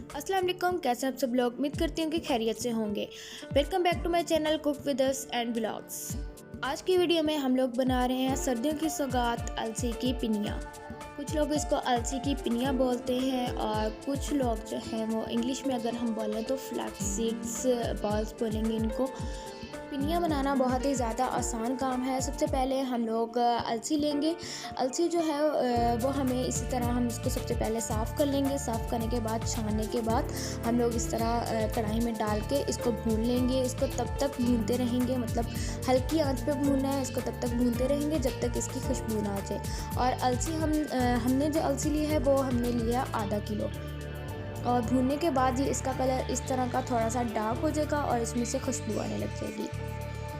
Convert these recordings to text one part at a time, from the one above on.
अस्सलाम वालेकुम, कैसे आप सब लोग? उम्मीद करती हूँ कि खैरियत से होंगे। Welcome back to my channel cook with us and blogs. आज की वीडियो में हम लोग बना रहे हैं सर्दियों की सौगात अलसी की पिनिया। कुछ लोग इसको अलसी की पिनिया बोलते हैं और कुछ लोग जो है वो इंग्लिश में अगर हम बोलें तो फ्लैक्स सीड्स बॉल्स बोलेंगे इनको। पिनिया बनाना बहुत ही ज़्यादा आसान काम है। सबसे पहले हम लोग अलसी लेंगे। अलसी जो है वो हमें इसी तरह हम इसको सबसे पहले साफ़ कर लेंगे। साफ़ करने के बाद छानने के बाद हम लोग इस तरह कढ़ाई में डाल के इसको भून लेंगे। इसको तब तक भूनते रहेंगे, मतलब हल्की आंच पे भूनना है इसको, तब तक भूनते रहेंगे जब तक इसकी खुशबू ना आ जाए। और अलसी हमने जो अलसी ली है वो हमने लिया आधा किलो। और भूनने के बाद ये इसका कलर इस तरह का थोड़ा सा डार्क हो जाएगा और इसमें से खुशबू आने लग जाएगी।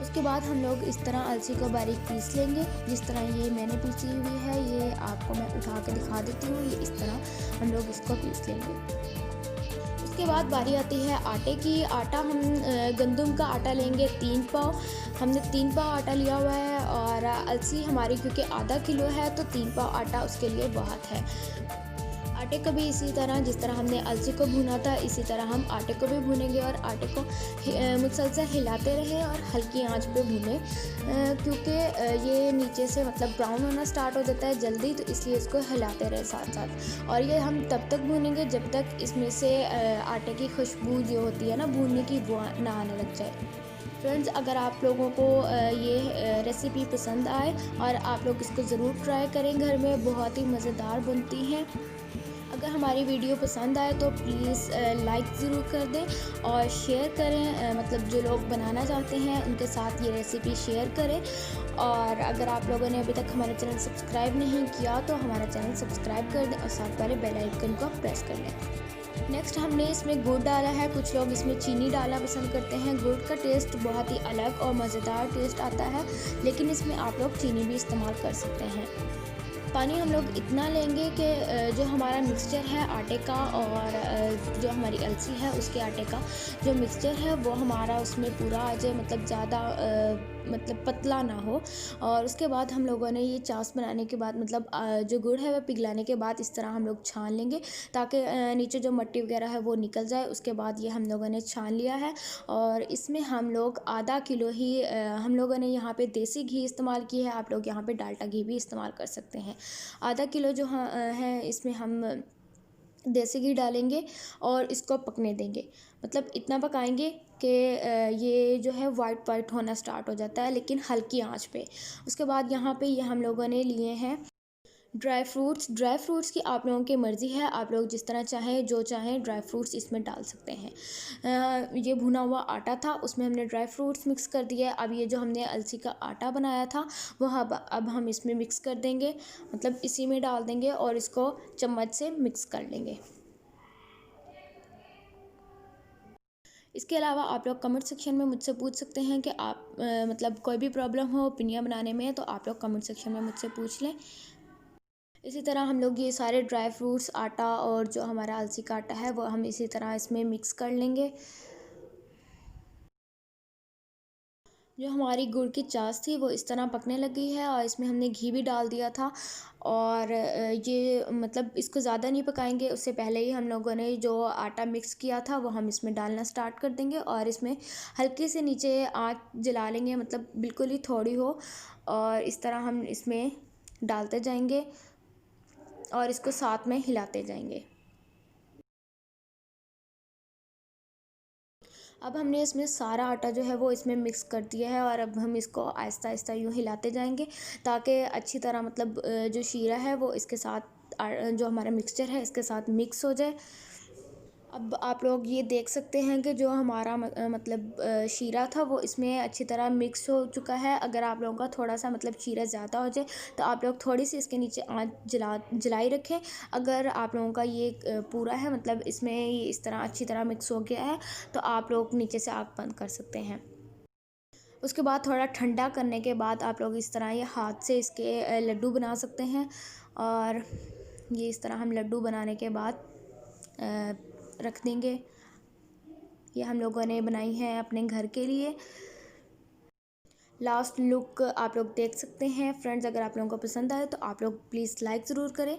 उसके बाद हम लोग इस तरह अलसी को बारीक पीस लेंगे। जिस तरह ये मैंने पीसी हुई है, ये आपको मैं उठा के दिखा देती हूँ। ये इस तरह हम लोग इसको पीस लेंगे। उसके बाद बारी आती है आटे की। आटा हम गंदम का आटा लेंगे 3 पाव। हमने 3 पाव आटा लिया हुआ है और अलसी हमारी क्योंकि आधा किलो है तो 3 पाव आटा उसके लिए बहुत है। आटे को भी इसी तरह जिस तरह हमने अलसी को भुना था इसी तरह हम आटे को भी भूनेंगे और आटे को मुसलसल हिलाते रहें और हल्की आंच पे भूनें, क्योंकि ये नीचे से मतलब ब्राउन होना स्टार्ट हो जाता है जल्दी, तो इसलिए इसको हिलाते रहे साथ साथ। और ये हम तब तक भूनेंगे जब तक इसमें से आटे की खुशबू जो होती है ना भूनने की, वो ना आने लग जाए। फ्रेंड्स, अगर आप लोगों को ये रेसिपी पसंद आए और आप लोग इसको ज़रूर ट्राई करें घर में, बहुत ही मज़ेदार बनती हैं। अगर हमारी वीडियो पसंद आए तो प्लीज़ लाइक ज़रूर कर दें और शेयर करें, मतलब जो लोग बनाना चाहते हैं उनके साथ ये रेसिपी शेयर करें। और अगर आप लोगों ने अभी तक हमारा चैनल सब्सक्राइब नहीं किया तो हमारा चैनल सब्सक्राइब कर दें और साथ वाले बेल आइकन को प्रेस कर लें। नेक्स्ट हमने इसमें गुड़ डाला है। कुछ लोग इसमें चीनी डालना पसंद करते हैं। गुड़ का टेस्ट बहुत ही अलग और मज़ेदार टेस्ट आता है, लेकिन इसमें आप लोग चीनी भी इस्तेमाल कर सकते हैं। पानी हम लोग इतना लेंगे कि जो हमारा मिक्सचर है आटे का और जो हमारी अलसी है उसके आटे का जो मिक्सचर है वो हमारा उसमें पूरा आ जाए, मतलब ज़्यादा मतलब पतला ना हो। और उसके बाद हम लोगों ने ये चास बनाने के बाद मतलब जो गुड़ है वह पिघलाने के बाद इस तरह हम लोग छान लेंगे ताकि नीचे जो मट्टी वगैरह है वो निकल जाए। उसके बाद ये हम लोगों ने छान लिया है और इसमें हम लोग आधा किलो ही हम लोगों ने यहाँ पे देसी घी इस्तेमाल की है। आप लोग यहाँ पे डाल्डा घी भी इस्तेमाल कर सकते हैं। आधा किलो जो है इसमें हम देसी घी डालेंगे और इसको पकने देंगे, मतलब इतना पकाएंगे कि ये जो है वाइट वाइट होना स्टार्ट हो जाता है, लेकिन हल्की आंच पे। उसके बाद यहाँ पे ये हम लोगों ने लिए हैं ड्राई फ्रूट्स की आप लोगों की मर्ज़ी है, आप लोग जिस तरह चाहें जो चाहें ड्राई फ्रूट्स इसमें डाल सकते हैं। ये भुना हुआ आटा था, उसमें हमने ड्राई फ्रूट्स मिक्स कर दिया। अब ये जो हमने अलसी का आटा बनाया था वो अब हम इसमें मिक्स कर देंगे, मतलब इसी में डाल देंगे और इसको चम्मच से मिक्स कर लेंगे। इसके अलावा आप लोग कमेंट सेक्शन में मुझसे पूछ सकते हैं कि आप मतलब कोई भी प्रॉब्लम हो पिनिया बनाने में तो आप लोग कमेंट सेक्शन में मुझसे पूछ लें। इसी तरह हम लोग ये सारे ड्राई फ्रूट्स, आटा और जो हमारा अलसी का आटा है वो हम इसी तरह इसमें मिक्स कर लेंगे। जो हमारी गुड़ की चास थी वो इस तरह पकने लगी है और इसमें हमने घी भी डाल दिया था। और ये मतलब इसको ज़्यादा नहीं पकाएंगे, उससे पहले ही हम लोगों ने जो आटा मिक्स किया था वो हम इसमें डालना स्टार्ट कर देंगे और इसमें हल्के से नीचे आँच जला लेंगे, मतलब बिल्कुल ही थोड़ी हो। और इस तरह हम इसमें डालते जाएंगे और इसको साथ में हिलाते जाएंगे। अब हमने इसमें सारा आटा जो है वो इसमें मिक्स कर दिया है और अब हम इसको आहिस्ता आहिस्ता यूँ हिलाते जाएंगे ताकि अच्छी तरह मतलब जो शीरा है वो इसके साथ जो हमारा मिक्सचर है इसके साथ मिक्स हो जाए। अब आप लोग ये देख सकते हैं कि जो हमारा मतलब शीरा था वो इसमें अच्छी तरह मिक्स हो चुका है। अगर आप लोगों का थोड़ा सा मतलब शीरा ज़्यादा हो जाए तो आप लोग थोड़ी सी इसके नीचे आँच जलाई रखें। अगर आप लोगों का ये पूरा है, मतलब इसमें ये इस तरह अच्छी तरह मिक्स हो गया है, तो आप लोग नीचे से आग बंद कर सकते हैं। उसके बाद थोड़ा ठंडा करने के बाद आप लोग इस तरह ये हाथ से इसके लड्डू बना सकते हैं। और ये इस तरह हम लड्डू बनाने के बाद रख देंगे। ये हम लोगों ने बनाई है अपने घर के लिए। लास्ट लुक आप लोग देख सकते हैं। फ्रेंड्स, अगर आप लोगों को पसंद आए तो आप लोग प्लीज़ लाइक ज़रूर करें।